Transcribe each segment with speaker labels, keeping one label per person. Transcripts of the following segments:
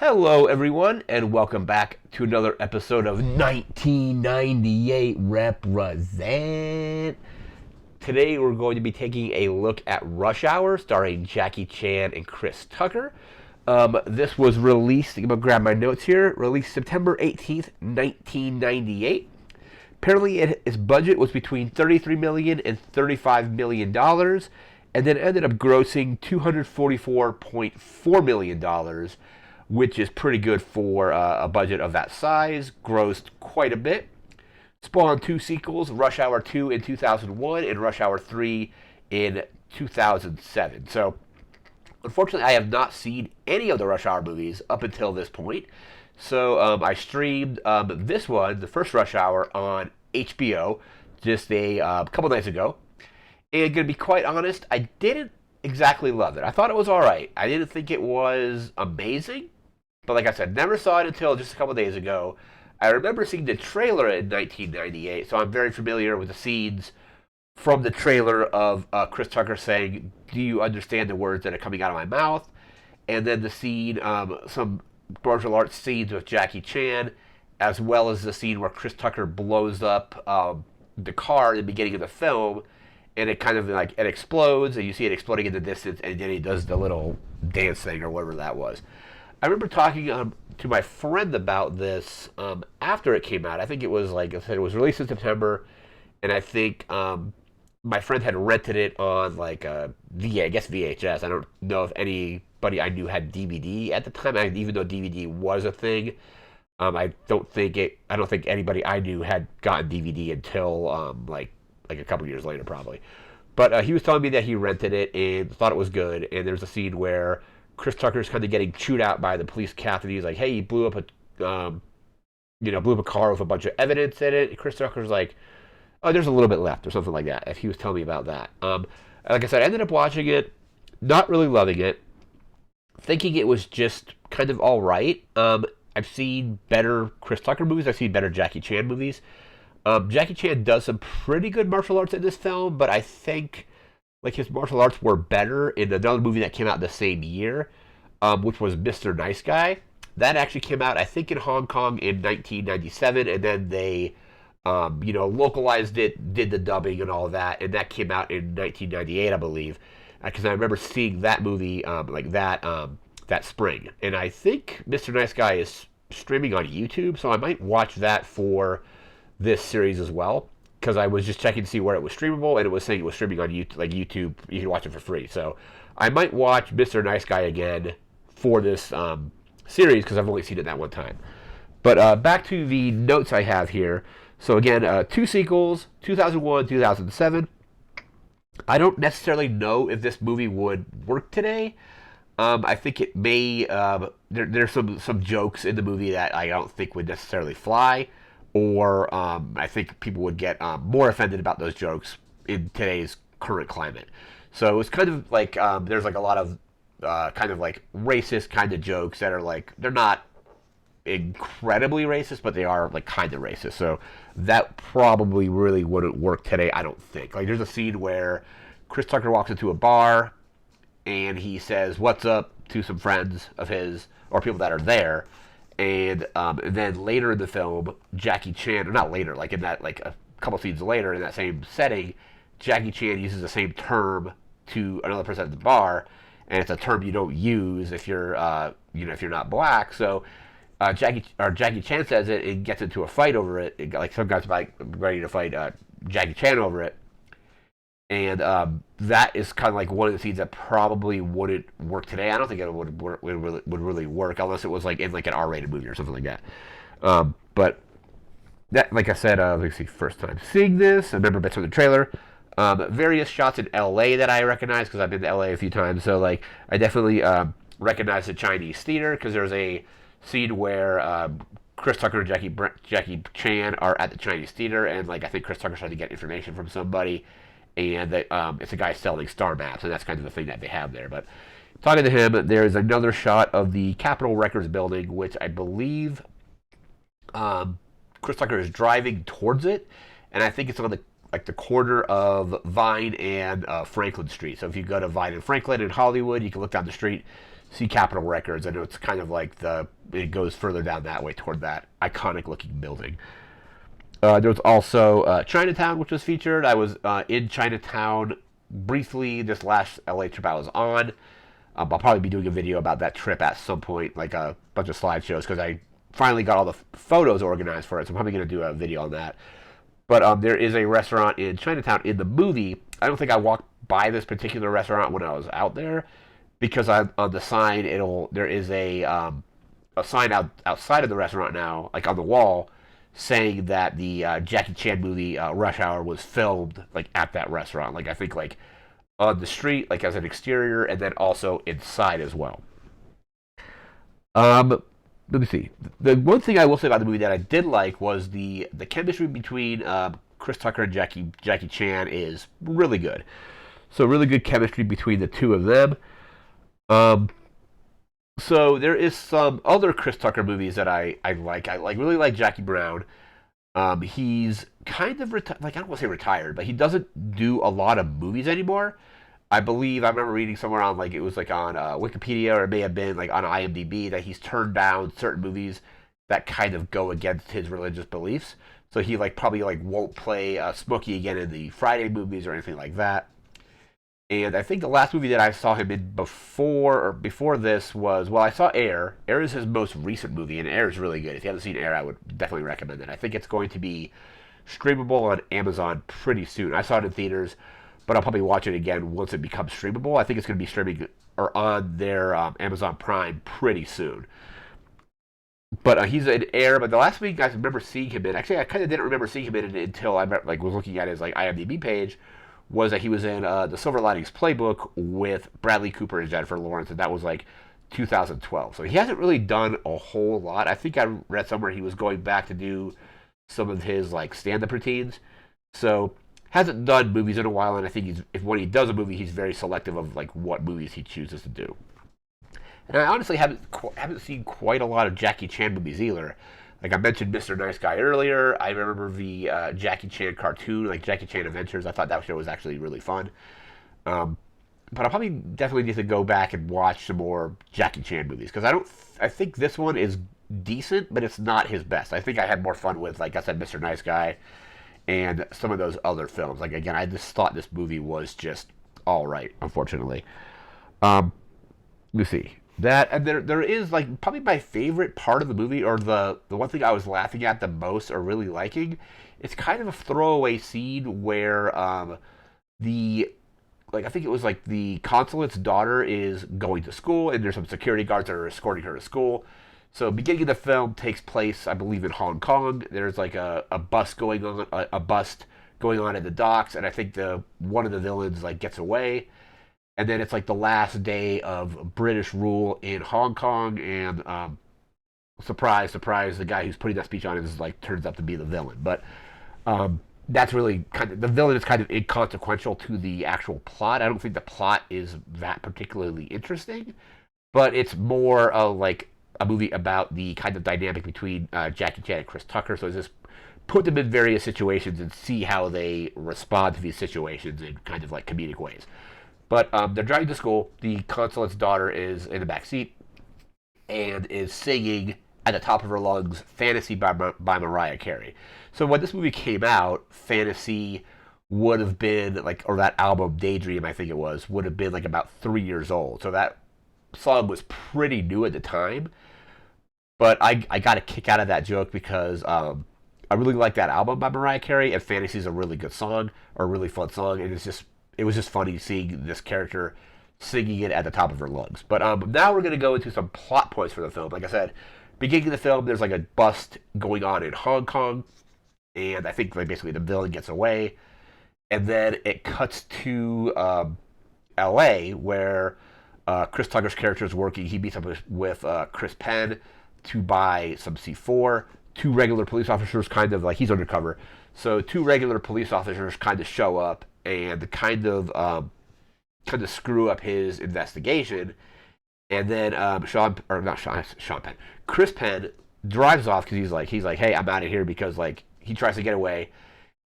Speaker 1: Hello, everyone, and welcome back to another episode of 1998 Represent. Today, we're going to be taking a look at Rush Hour, starring Jackie Chan and Chris Tucker. This was released, I'm going to grab my notes here, released September 18th, 1998. Apparently, its budget was between $33 million and $35 million, and then ended up grossing $244.4 million, which is pretty good for a budget of that size. Grossed quite a bit. Spawned two sequels, Rush Hour 2 in 2001 and Rush Hour 3 in 2007. So, unfortunately, I have not seen any of the Rush Hour movies up until this point. So, I streamed this one, the first Rush Hour, on HBO just a couple nights ago. And gonna be quite honest, I didn't exactly love it. I thought it was all right. I didn't think it was amazing, but like I said, never saw it until just a couple days ago. I remember seeing the trailer in 1998, so I'm very familiar with the scenes from the trailer of Chris Tucker saying, "Do you understand the words that are coming out of my mouth?" And then the scene, some martial arts scenes with Jackie Chan, as well as the scene where Chris Tucker blows up the car in the beginning of the film, and it kind of like it explodes, and you see it exploding in the distance, and then he does the little dance thing or whatever that was. I remember talking to my friend about this after it came out. I think it was like I said, it was released in September, and I think my friend had rented it on like I guess VHS. I don't know if anybody I knew had DVD at the time. Even though DVD was a thing, I don't think anybody I knew had gotten DVD until like a couple years later, probably. But he was telling me that he rented it and thought it was good. And there's a scene where Chris Tucker's kind of getting chewed out by the police captain. He's like, "Hey, you blew up blew up a car with a bunch of evidence in it." And Chris Tucker's like, "Oh, there's a little bit left," or something like that. If he was telling me about that, like I said, I ended up watching it, not really loving it, thinking it was just kind of all right. I've seen better Chris Tucker movies. I've seen better Jackie Chan movies. Jackie Chan does some pretty good martial arts in this film, but I think like his martial arts were better in another movie that came out the same year, which was Mr. Nice Guy. That actually came out, I think, in Hong Kong in 1997, and then they, localized it, did the dubbing and all of that, and that came out in 1998, I believe, because I remember seeing that movie that spring. And I think Mr. Nice Guy is streaming on YouTube, so I might watch that for this series as well, because I was just checking to see where it was streamable, and it was saying it was streaming on YouTube. Like YouTube, you can watch it for free. So I might watch Mr. Nice Guy again for this series because I've only seen it that one time. But back to the notes I have here. So again, two sequels, 2001, 2007. I don't necessarily know if this movie would work today. I think it may. There's some jokes in the movie that I don't think would necessarily fly, or I think people would get more offended about those jokes in today's current climate. So it's kind of like there's like a lot of kind of like racist kind of jokes that are like they're not incredibly racist, but they are like kind of racist. So that probably really wouldn't work today. I don't think. Like there's a scene where Chris Tucker walks into a bar and he says "What's up" to some friends of his or people that are there. And then later in the film, Jackie Chan, or not later, like in that, like a couple scenes later in that same setting, Jackie Chan uses the same term to another person at the bar, and it's a term you don't use if you're, if you're not black. So Jackie Chan says it and gets into a fight over it. Like some guys like ready to fight Jackie Chan over it, and that is kind of like one of the scenes that probably wouldn't work today. I don't think it would really work unless it was like in like an R-rated movie or something like that. But that, like I said, let's see, first time seeing this, I remember bits from the trailer. Various shots in L.A. that I recognize because I've been to L.A. a few times. So like I definitely recognize the Chinese theater because there's a scene where Chris Tucker and Jackie Chan are at the Chinese theater, and like I think Chris Tucker's trying to get information from somebody, and that it's a guy selling star maps, and that's kind of the thing that they have there. But talking to him, there's another shot of the Capitol Records building, which I believe Chris Tucker is driving towards it, and I think it's on the corner of Vine and Franklin Street. So if you go to Vine and Franklin in Hollywood, you can look down the street, see Capitol Records. I know it's kind of like it goes further down that way toward that iconic looking building. There was also Chinatown, which was featured. I was in Chinatown briefly this last LA trip I was on. I'll probably be doing a video about that trip at some point, like a bunch of slideshows, because I finally got all the photos organized for it. So I'm probably going to do a video on that. But there is a restaurant in Chinatown in the movie. I don't think I walked by this particular restaurant when I was out there, because on the sign there is a sign outside of the restaurant now, like on the wall, saying that the Jackie Chan movie Rush Hour was filmed like at that restaurant. Like I think like on the street, like as an exterior, and then also inside as well. Um, Let me see. The one thing I will say about the movie that I did like was the chemistry between Chris Tucker and Jackie Chan is really good. So really good chemistry between the two of them. Um, so there is some other Chris Tucker movies that I like. I like really like Jackie Brown. He's kind of like I don't want to say retired, but he doesn't do a lot of movies anymore. I believe I remember reading somewhere on like it was like on Wikipedia or it may have been like on IMDb that he's turned down certain movies that kind of go against his religious beliefs. So he like probably like won't play Smokey again in the Friday movies or anything like that. And I think the last movie that I saw him in before this was I saw Air. Air is his most recent movie, and Air is really good. If you haven't seen Air, I would definitely recommend it. I think it's going to be streamable on Amazon pretty soon. I saw it in theaters, but I'll probably watch it again once it becomes streamable. I think it's going to be streaming or on their Amazon Prime pretty soon. But he's in Air. But the last week I remember seeing him in. Actually, I kind of didn't remember seeing him in it until I like was looking at his like IMDb page. Was that he was in the Silver Linings Playbook with Bradley Cooper and Jennifer Lawrence, and that was like 2012. So he hasn't really done a whole lot. I think I read somewhere he was going back to do some of his like stand-up routines. So hasn't done movies in a while, and I think if when he does a movie, he's very selective of like what movies he chooses to do. And I honestly haven't seen quite a lot of Jackie Chan movies either. Like I mentioned, Mr. Nice Guy earlier. I remember the Jackie Chan cartoon, like Jackie Chan Adventures. I thought that show was actually really fun. Um, but I'll probably definitely need to go back and watch some more Jackie Chan movies because I think this one is decent, but it's not his best. I think I had more fun with, like I said, Mr. Nice Guy and some of those other films. Like again, I just thought this movie was just all right. Unfortunately, let me see that, and there is like probably my favorite part of the movie, or the one thing I was laughing at the most or really liking. It's kind of a throwaway scene where the like I think it was like the consulate's daughter is going to school, and there's some security guards that are escorting her to school. So beginning of the film takes place, I believe, in Hong Kong. There's like a bus going on, a bust going on at the docks, and I think the one of the villains like gets away, and then it's like the last day of British rule in Hong Kong, and surprise, surprise, the guy who's putting that speech on is like turns out to be the villain. But that's really kind of the villain is kind of inconsequential to the actual plot. I don't think the plot is that particularly interesting, but it's more like a movie about the kind of dynamic between Jackie Chan and Chris Tucker. So it's just put them in various situations and see how they respond to these situations in kind of like comedic ways. But they're driving to school. The consulate's daughter is in the back seat and is singing at the top of her lungs "Fantasy" by Mariah Carey. So when this movie came out, "Fantasy" would have been like, or that album "Daydream," I think it was, would have been like about 3 years old. So that song was pretty new at the time. But I got a kick out of that joke because I really like that album by Mariah Carey, and "Fantasy" is a really good song, or a really fun song, and it was just funny seeing this character singing it at the top of her lungs. But now we're going to go into some plot points for the film. Like I said, beginning of the film, there's like a bust going on in Hong Kong, and I think like basically the villain gets away, and then it cuts to L.A. where Chris Tucker's character is working. He meets up with Chris Penn to buy some C4. Two regular police officers kind of like he's undercover, so two regular police officers kind of show up and kind of screw up his investigation. And then Sean Penn, Chris Penn drives off because he's like, hey, I'm out of here because like he tries to get away,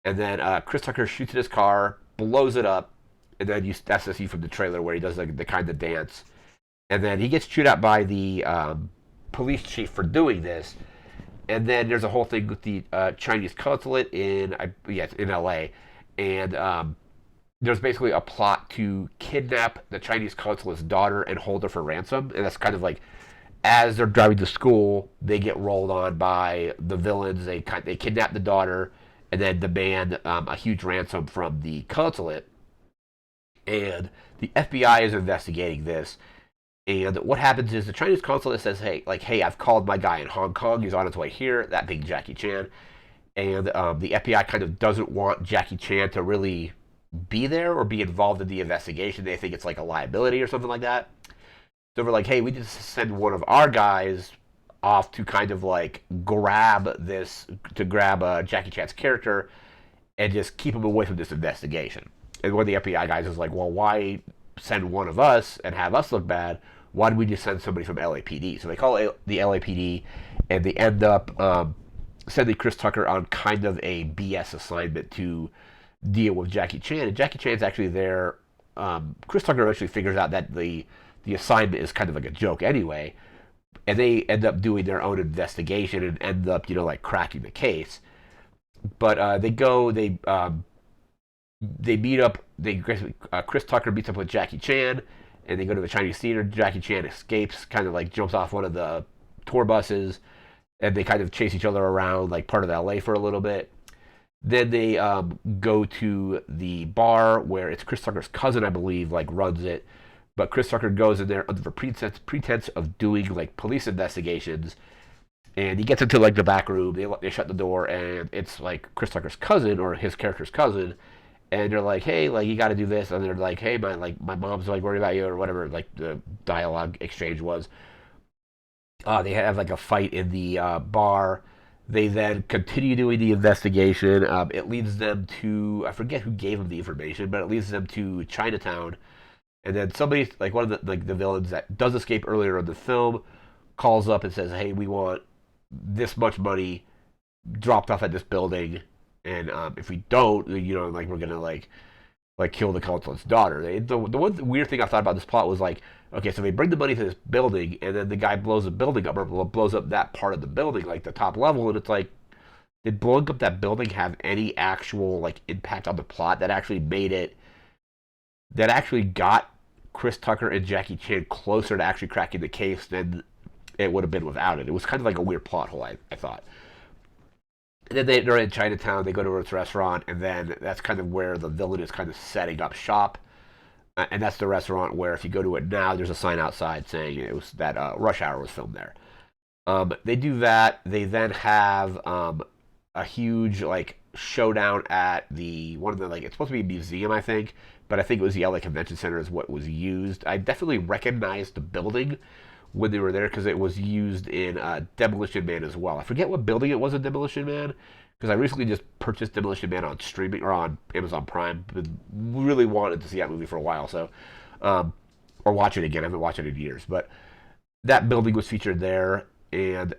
Speaker 1: and then Chris Tucker shoots at his car, blows it up, and then that's the scene from the trailer where he does like the kind of dance, and then he gets chewed out by the police chief for doing this. And then there's a whole thing with the Chinese consulate in L.A. And there's basically a plot to kidnap the Chinese consulate's daughter and hold her for ransom. And that's kind of like as they're driving to school, they get rolled on by the villains. They kidnap the daughter and then demand a huge ransom from the consulate. And the FBI is investigating this. And what happens is the Chinese consulate says, "Hey, I've called my guy in Hong Kong. He's on his way here." That being Jackie Chan, and the FBI kind of doesn't want Jackie Chan to really be there or be involved in the investigation. They think it's like a liability or something like that. So we're like, "Hey, we just send one of our guys off to kind of like grab Jackie Chan's character and just keep him away from this investigation." And one of the FBI guys is like, "Well, why send one of us and have us look bad? Why don't we just send somebody from LAPD?" So they call the LAPD, and they end up sending Chris Tucker on kind of a BS assignment to deal with Jackie Chan. And Jackie Chan's actually there. Chris Tucker actually figures out that the assignment is kind of like a joke anyway, and they end up doing their own investigation and end up like cracking the case. But they meet up. Chris Tucker meets up with Jackie Chan, and they go to the Chinese theater. Jackie Chan escapes, kind of like jumps off one of the tour buses, and they kind of chase each other around like part of LA for a little bit. Then they go to the bar where it's Chris Tucker's cousin, I believe, like runs it. But Chris Tucker goes in there under the pretense of doing like police investigations, and he gets into like the back room. They shut the door, and it's like Chris Tucker's cousin or his character's cousin, and they're like, "Hey, like you got to do this," and they're like, "Hey, my mom's like worried about you," or whatever. Like the dialogue exchange was. They have like a fight in the bar. They then continue doing the investigation. It leads them to, I forget who gave them the information, but it leads them to Chinatown. And then somebody, like one of the villains that does escape earlier in the film, calls up and says, "Hey, we want this much money dropped off at this building, and if we don't, like we're gonna like kill the consulate's daughter." The one weird thing I thought about this plot was like, okay, so they bring the money to this building, and then the guy blows the building up, or blows up that part of the building, like the top level, and it's like, did blowing up that building have any actual like impact on the plot that actually got Chris Tucker and Jackie Chan closer to actually cracking the case than it would have been without it? It was kind of like a weird plot hole, I thought. And then they're in Chinatown. They go to this restaurant, and then that's kind of where the villain is kind of setting up shop. And that's the restaurant where, if you go to it now, there's a sign outside saying it was that Rush Hour was filmed there. They do that. They then have a huge like showdown at the one of the like it's supposed to be a museum, I think, but I think it was the LA Convention Center is what was used. I definitely recognized the building when they were there because it was used in Demolition Man as well. I forget what building it was in Demolition Man because I recently just purchased Demolition Man on streaming or on Amazon Prime. Been really wanted to see that movie for a while, so or watch it again. I haven't watched it in years, but that building was featured there, and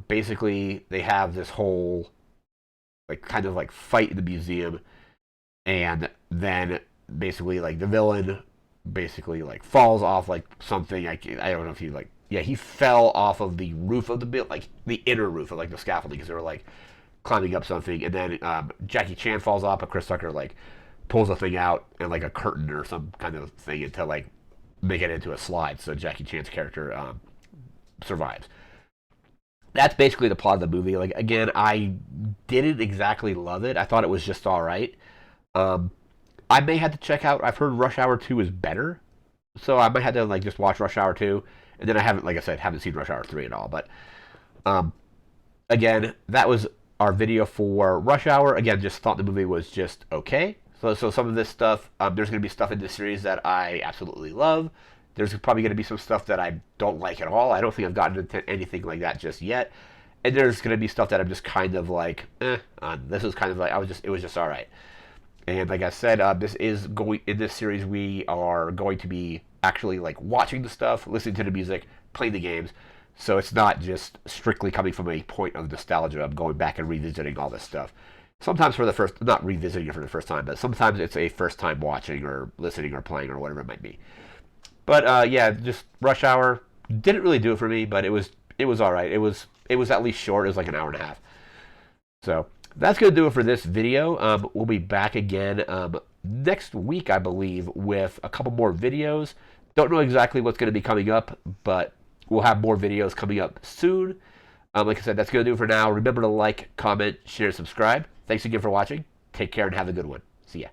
Speaker 1: basically they have this whole like kind of like fight in the museum, and then basically like the villain basically like falls off like something. I don't know if he like he fell off of the roof of the building, like the inner roof of like the scaffolding because they were like climbing up something, and then Jackie Chan falls off, but Chris Tucker like pulls a thing out and like a curtain or some kind of thing to like make it into a slide, so Jackie Chan's character survives. That's basically the plot of the movie. Like again, I didn't exactly love it. I thought it was just all right. Um, I may have to check out. I've heard Rush Hour 2 is better, so I might have to like just watch Rush Hour 2, and then I haven't, like I said, haven't seen Rush Hour 3 at all. But um, again, that was our video for Rush Hour. Again, just thought the movie was just okay. So some of this stuff, there's going to be stuff in this series that I absolutely love. There's probably going to be some stuff that I don't like at all. I don't think I've gotten into anything like that just yet. And there's going to be stuff that I'm just kind of like, this is kind of like it was just all right. And like I said, this is going in this series. We are going to be actually like watching the stuff, listening to the music, playing the games. So it's not just strictly coming from a point of nostalgia. I'm going back and revisiting all this stuff. Sometimes for the first, not revisiting it for the first time, but sometimes it's a first time watching or listening or playing or whatever it might be. But yeah, just Rush Hour didn't really do it for me, but it was all right. It was at least short. It was like an hour and a half. So that's gonna do it for this video. We'll be back again next week, I believe, with a couple more videos. Don't know exactly what's gonna be coming up, but we'll have more videos coming up soon. Like I said, that's gonna do it for now. Remember to like, comment, share, subscribe. Thanks again for watching. Take care and have a good one. See ya.